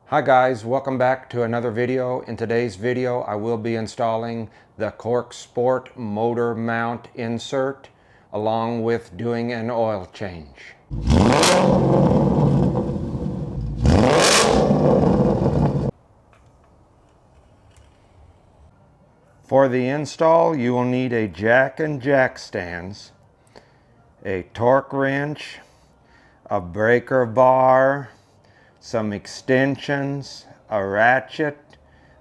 Hi guys, welcome back to another video. In today's video I will be installing the Corksport Motor Mount insert along with doing an oil change. For the install you will need a jack and jack stands, a torque wrench, a breaker bar, some extensions, a ratchet,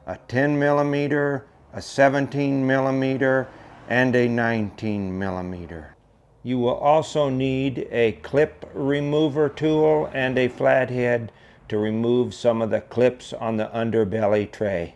a 10 millimeter, a 17 millimeter, and a 19 millimeter. You will also need a clip remover tool and a flathead to remove some of the clips on the underbelly tray.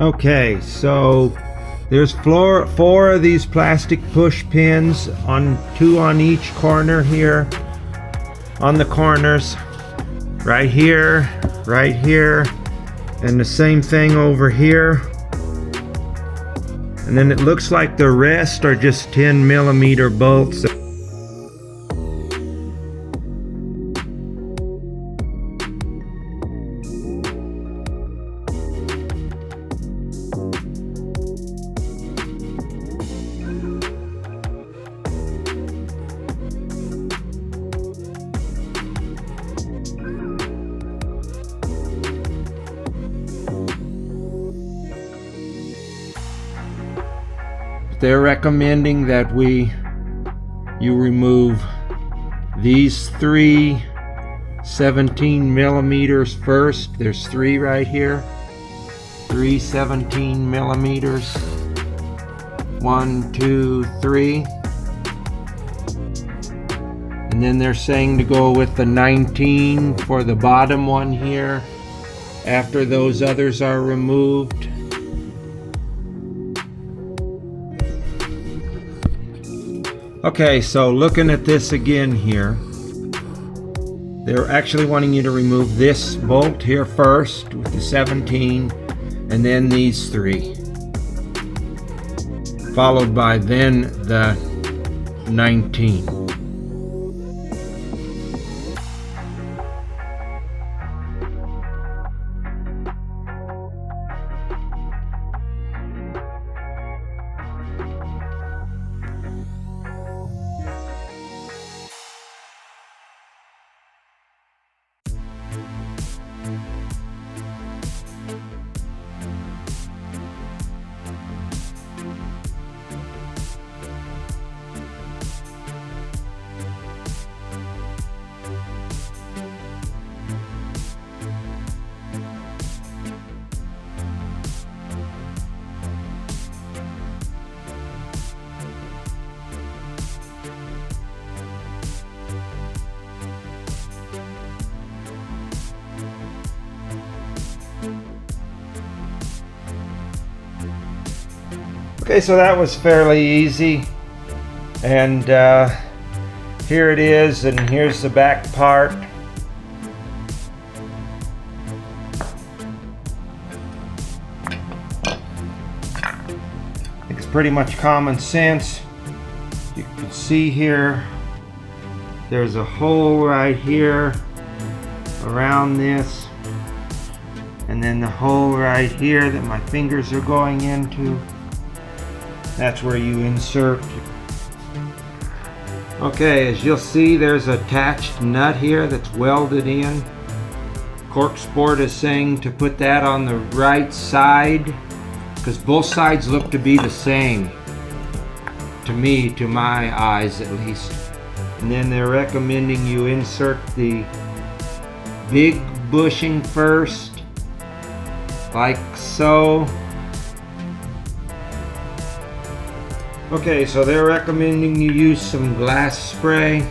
Okay, so there's four of these plastic push pins, two on each corner here, on the corners, right here, and the same thing over here. And then it looks like the rest are just 10 millimeter bolts. They're recommending that you remove these three 17 millimeters first. There's three right here. Three 17 millimeters. 1, 2, 3. And then they're saying to go with the 19 for the bottom one here after those others are removed. Okay, so looking at this again here, they're actually wanting you to remove this bolt here first with the 17, and then these three, followed by then the 19. Okay, so that was fairly easy, and here it is, and here's the back part. It's pretty much common sense. You can see here there's a hole right here around this, and then the hole right here that my fingers are going into. That's where you insert. Okay, as you'll see, there's an attached nut here that's welded in. Corksport is saying to put that on the right side because both sides look to be the same. To me, to my eyes at least. And then they're recommending you insert the big bushing first, like so. Okay, so they're recommending you use some glass spray.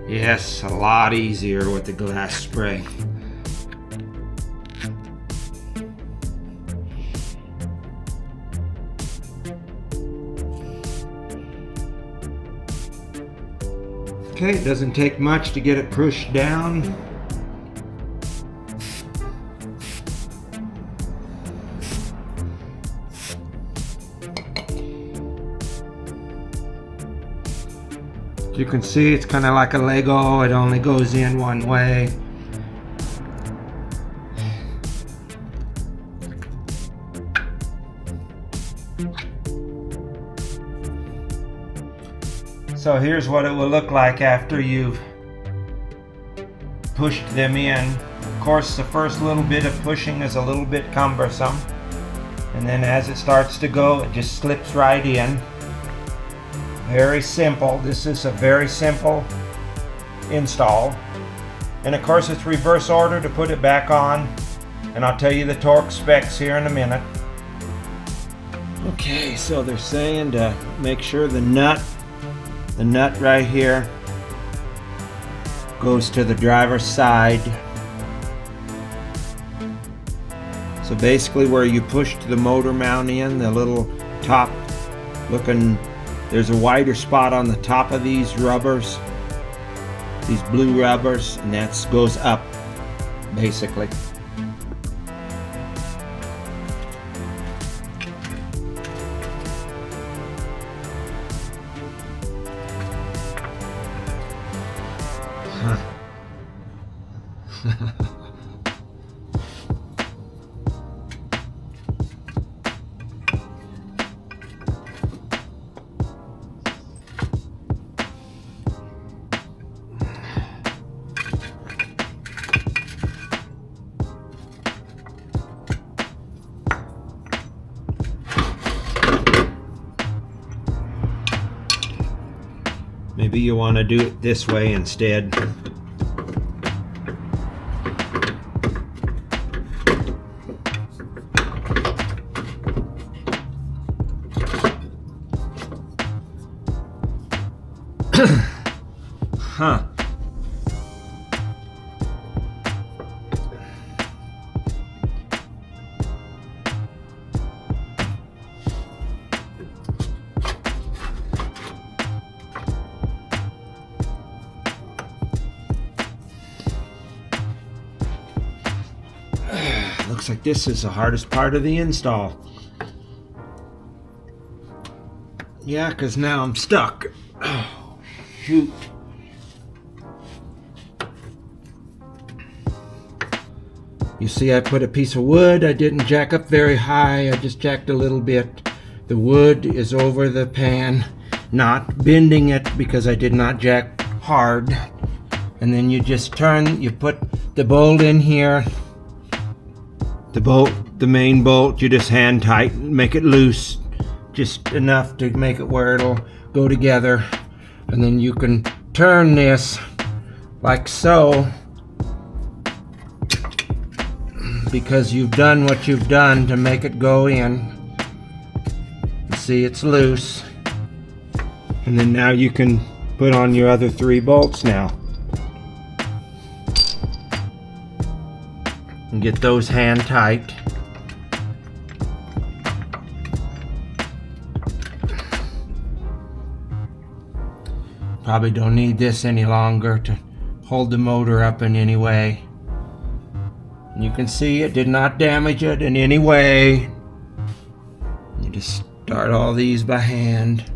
Yes, a lot easier with the glass spray. Okay, it doesn't take much to get it pushed down. You can see it's kind of like a Lego, it only goes in one way. So here's what it will look like after you've pushed them in. Of course, the first little bit of pushing is a little bit cumbersome, and then as it starts to go, it just slips right in. Very simple. This is a very simple install. And of course it's reverse order to put it back on. And I'll tell you the torque specs here in a minute. Okay, so they're saying to make sure the nut right here goes to the driver's side. So basically where you pushed the motor mount in, the little top looking, there's a wider spot on the top of these rubbers, these blue rubbers, and that goes up, basically. Maybe you want to do it this way instead. Huh. Looks like this is the hardest part of the install. Yeah, because now I'm stuck. Oh, shoot. You see, I put a piece of wood. I didn't jack up very high. I just jacked a little bit. The wood is over the pan, not bending it because I did not jack hard. And then you just turn, you put the bolt in here. The main bolt, you just hand tighten, make it loose, just enough to make it where it'll go together. And then you can turn this like so, because you've done what you've done to make it go in. See, it's loose. And then now you can put on your other 3 bolts now. And get those hand tight. Probably don't need this any longer to hold the motor up in any way. And you can see it did not damage it in any way. You just start all these by hand.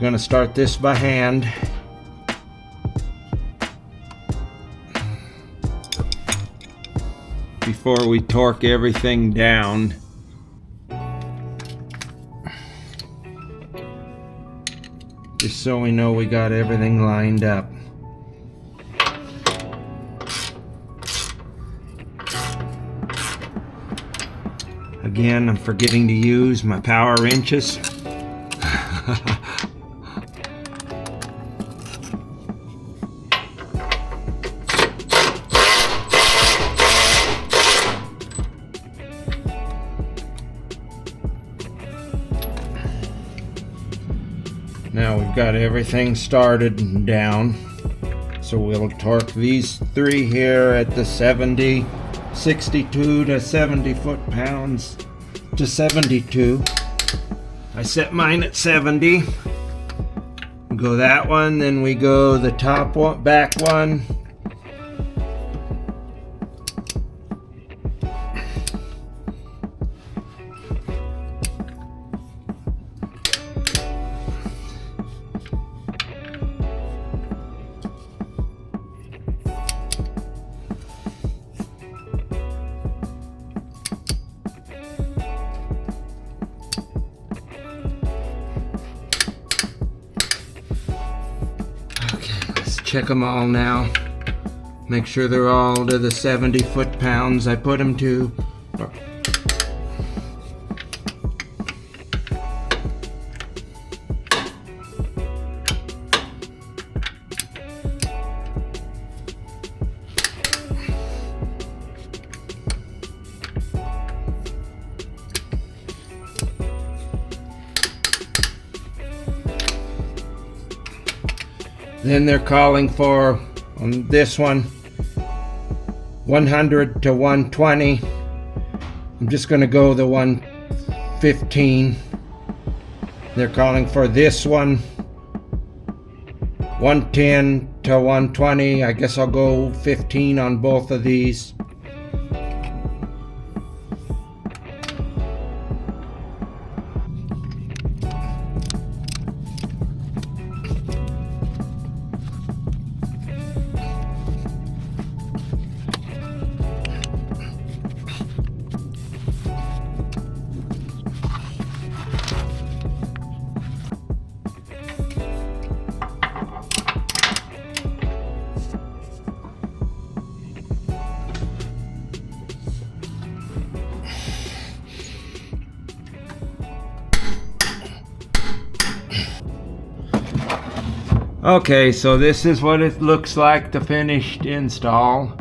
going to start this by hand. Before we torque everything down. Just so we know we got everything lined up. Again, I'm forgetting to use my power wrenches. Now we've got everything started and down. So we'll torque these three here at the 62 to 70 foot-pounds to 72. I set mine at 70. We go that one, then we go the top one, back one. Check them all now. Make sure they're all to the 70 foot-pounds I put them to. Then they're calling for, on this one, 100 to 120. I'm just going to go the 115. They're calling for this one, 110 to 120. I guess I'll go 15 on both of these. Okay, so this is what it looks like, the finished install.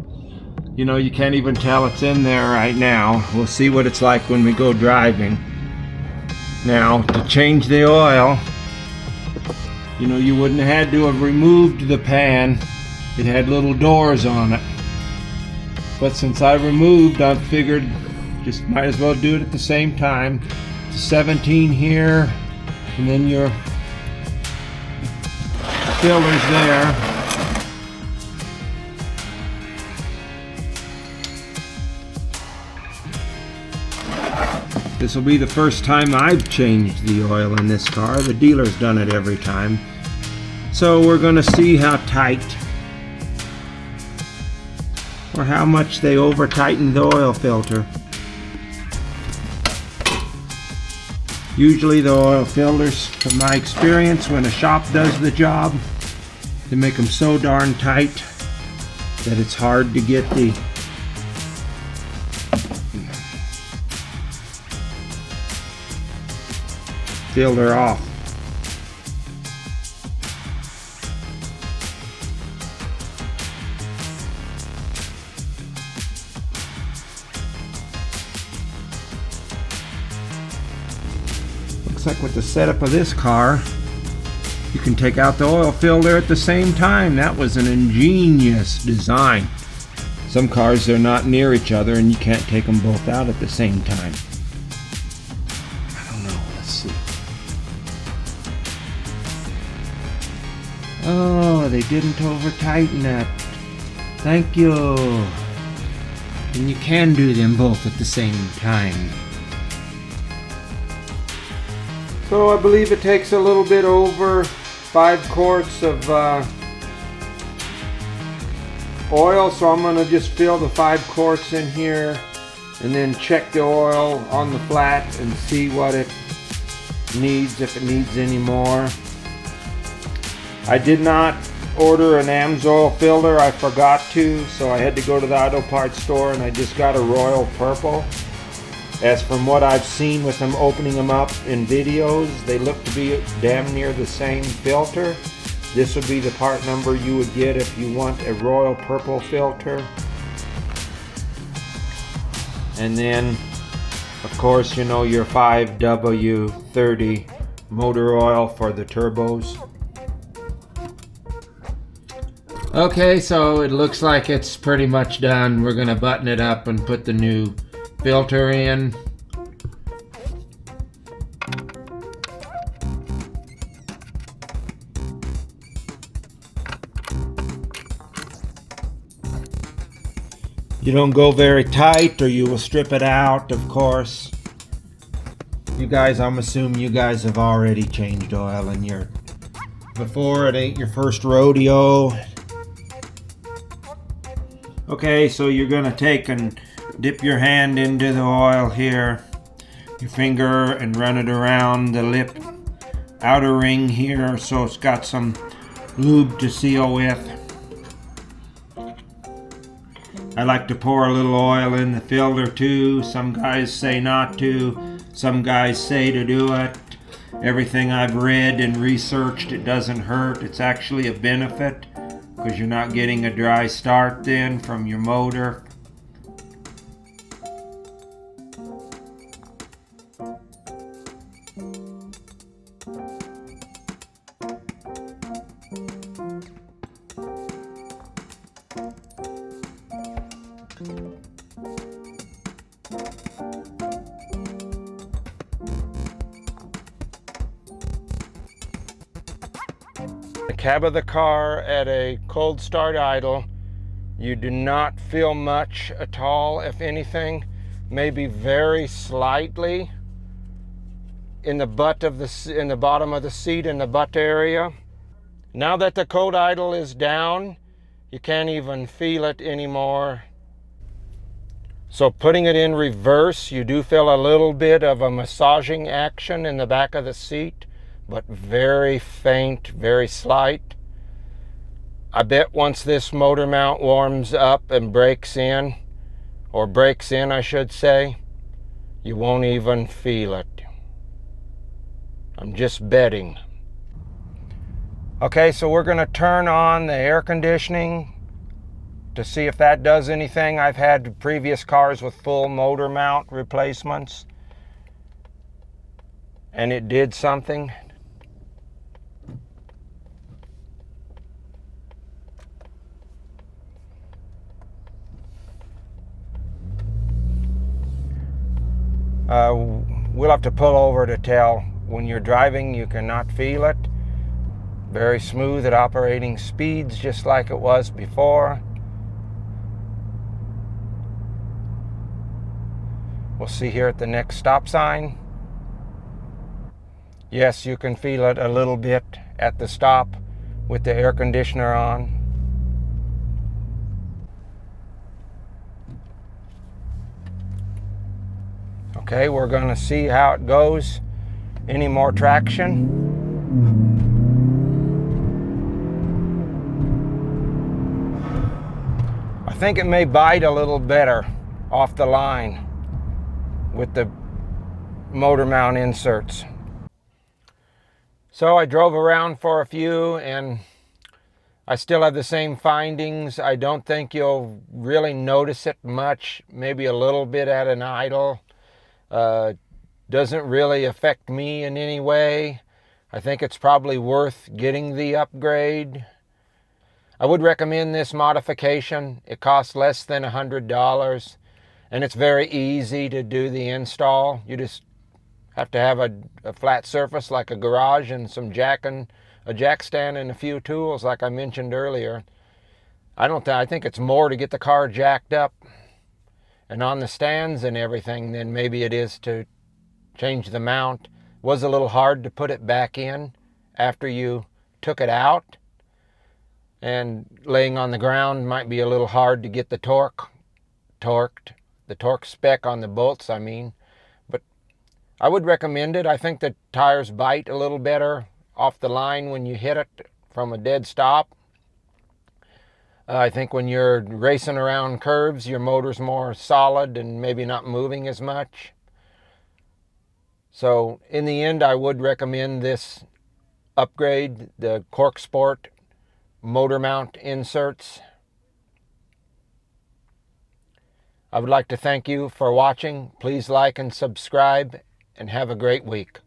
You know, you can't even tell it's in there right now. We'll see what it's like when we go driving. Now, to change the oil, you know, you wouldn't have had to have removed the pan. It had little doors on it. But since I removed, I figured just might as well do it at the same time. 17 here, and then your fillers there. This will be the first time I've changed the oil in this car. The dealer's done it every time. So we're going to see how tight or how much they over tighten the oil filter. Usually the oil filters, from my experience, when a shop does the job, they make them so darn tight that it's hard to get the filter off. Looks like with the setup of this car, you can take out the oil filter at the same time. That was an ingenious design. Some cars, they're not near each other and you can't take them both out at the same time. I don't know, let's see. Oh, they didn't over tighten that. Thank you. And you can do them both at the same time. So I believe it takes a little bit over 5 quarts of oil, so I'm going to just fill the 5 quarts in here and then check the oil on the flat and see what it needs, if it needs any more. I did not order an AMSOIL filter, I forgot to, so I had to go to the auto parts store and I just got a royal purple. As from what I've seen with them opening them up in videos, they look to be damn near the same filter. This would be the part number you would get if you want a royal purple filter. And then, of course, you know, your 5W30 motor oil for the turbos. Okay, so it looks like it's pretty much done. We're gonna button it up and put the new filter in. You don't go very tight or you will strip it out, of course. You guys, I'm assuming you guys have already changed oil in your before. It ain't your first rodeo. Okay, so you're gonna take and dip your hand into the oil here, your finger, and run it around the lip outer ring here so it's got some lube to seal with. I like to pour a little oil in the filter too. Some guys say not to, some guys say to do it. Everything I've read and researched, it doesn't hurt. It's actually a benefit because you're not getting a dry start then from your motor. The cab of the car at a cold start idle, you do not feel much at all, if anything, maybe very slightly in the butt of in the bottom of the seat, in the butt area. Now that the cold idle is down, you can't even feel it anymore. So putting it in reverse, you do feel a little bit of a massaging action in the back of the seat, but very faint, very slight. I bet once this motor mount warms up and breaks in, or breaks in I should say, you won't even feel it. I'm just betting. Okay, so we're gonna turn on the air conditioning to see if that does anything. I've had previous cars with full motor mount replacements, and it did something. We'll have to pull over to tell. When you're driving, you cannot feel it. Very smooth at operating speeds, just like it was before. We'll see here at the next stop sign. Yes, you can feel it a little bit at the stop with the air conditioner on. Okay, we're going to see how it goes. Any more traction? I think it may bite a little better off the line with the motor mount inserts. So I drove around for a few and I still have the same findings. I don't think you'll really notice it much, maybe a little bit at an idle. Doesn't really affect me in any way. I think it's probably worth getting the upgrade. I would recommend this modification. It costs less than $100 and it's very easy to do the install. You just have to have a flat surface like a garage and a jack stand and a few tools like I mentioned earlier. I think it's more to get the car jacked up and on the stands and everything than maybe it is to change the mount Was a little hard to put it back in after you took it out, and laying on the ground might be a little hard to get the torqued, the torque spec on the bolts, I mean. But I would recommend it. I think the tires bite a little better off the line when you hit it from a dead stop. I think when you're racing around curves, your motor's more solid and maybe not moving as much. So in the end, I would recommend this upgrade, the Corksport Motor Mount inserts. I would like to thank you for watching. Please like and subscribe, and have a great week.